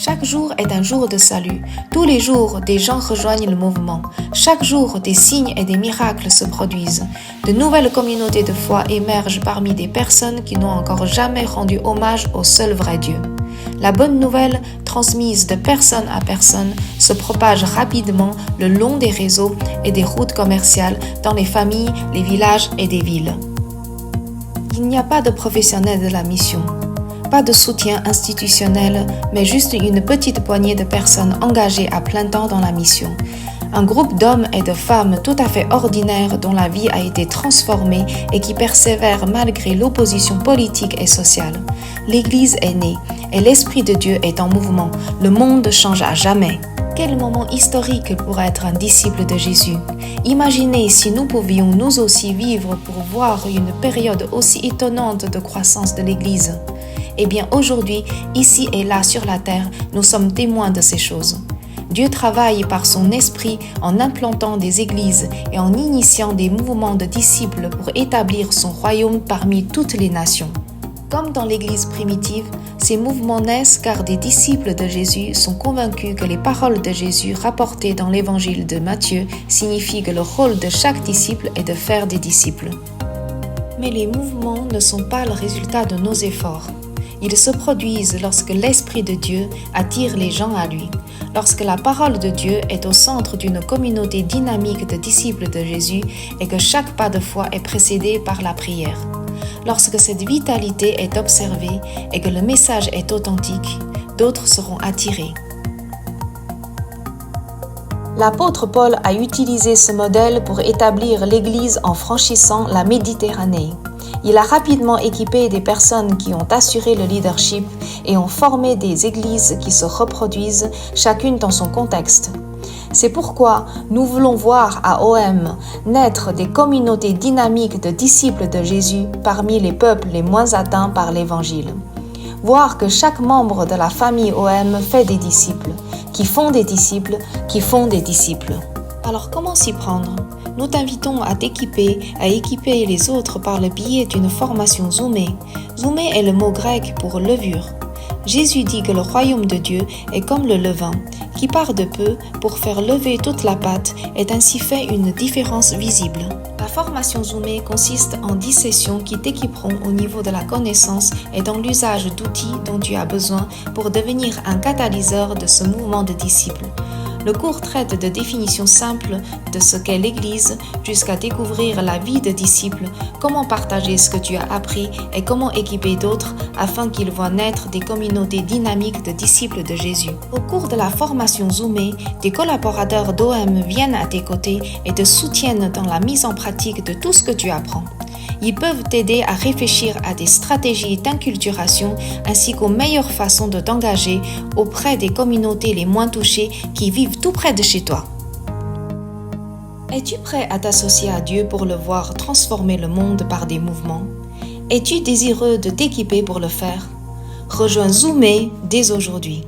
Chaque jour est un jour de salut. Tous les jours, des gens rejoignent le mouvement. Chaque jour, des signes et des miracles se produisent. De nouvelles communautés de foi émergent parmi des personnes qui n'ont encore jamais rendu hommage au seul vrai Dieu. La bonne nouvelle, transmise de personne à personne, se propage rapidement le long des réseaux et des routes commerciales dans les familles, les villages et des villes. Il n'y a pas de professionnels de la mission. Pas de soutien institutionnel, mais juste une petite poignée de personnes engagées à plein temps dans la mission. Un groupe d'hommes et de femmes tout à fait ordinaires dont la vie a été transformée et qui persévèrent malgré l'opposition politique et sociale. L'Église est née et l'Esprit de Dieu est en mouvement. Le monde change à jamais. Quel moment historique pour être un disciple de Jésus. Imaginez si nous pouvions nous aussi vivre pour voir une période aussi étonnante de croissance de l'Église. Eh bien aujourd'hui, ici et là sur la terre, nous sommes témoins de ces choses. Dieu travaille par son esprit en implantant des églises et en initiant des mouvements de disciples pour établir son royaume parmi toutes les nations. Comme dans l'église primitive, ces mouvements naissent car des disciples de Jésus sont convaincus que les paroles de Jésus rapportées dans l'évangile de Matthieu signifient que le rôle de chaque disciple est de faire des disciples. Mais les mouvements ne sont pas le résultat de nos efforts. Ils se produisent lorsque l'Esprit de Dieu attire les gens à lui, lorsque la parole de Dieu est au centre d'une communauté dynamique de disciples de Jésus et que chaque pas de foi est précédé par la prière. Lorsque cette vitalité est observée et que le message est authentique, d'autres seront attirés. L'apôtre Paul a utilisé ce modèle pour établir l'Église en franchissant la Méditerranée. Il a rapidement équipé des personnes qui ont assuré le leadership et ont formé des églises qui se reproduisent, chacune dans son contexte. C'est pourquoi nous voulons voir à OM naître des communautés dynamiques de disciples de Jésus parmi les peuples les moins atteints par l'Évangile. Voir que chaque membre de la famille OM fait des disciples, qui font des disciples, qui font des disciples. Alors comment s'y prendre ? Nous t'invitons à t'équiper, à équiper les autres par le biais d'une formation zoomée. Zoomé est le mot grec pour levure. Jésus dit que le royaume de Dieu est comme le levain, qui part de peu pour faire lever toute la pâte et ainsi fait une différence visible. La formation zoomée consiste en 10 sessions qui t'équiperont au niveau de la connaissance et dans l'usage d'outils dont tu as besoin pour devenir un catalyseur de ce mouvement de disciples. Le cours traite de définitions simples de ce qu'est l'Église jusqu'à découvrir la vie de disciple, comment partager ce que tu as appris et comment équiper d'autres afin qu'ils voient naître des communautés dynamiques de disciples de Jésus. Au cours de la formation zoomée, des collaborateurs d'OM viennent à tes côtés et te soutiennent dans la mise en pratique de tout ce que tu apprends. Ils peuvent t'aider à réfléchir à des stratégies d'inculturation ainsi qu'aux meilleures façons de t'engager auprès des communautés les moins touchées qui vivent tout près de chez toi. Es-tu prêt à t'associer à Dieu pour le voir transformer le monde par des mouvements? Es-tu désireux de t'équiper pour le faire? Rejoins Zoomé dès aujourd'hui.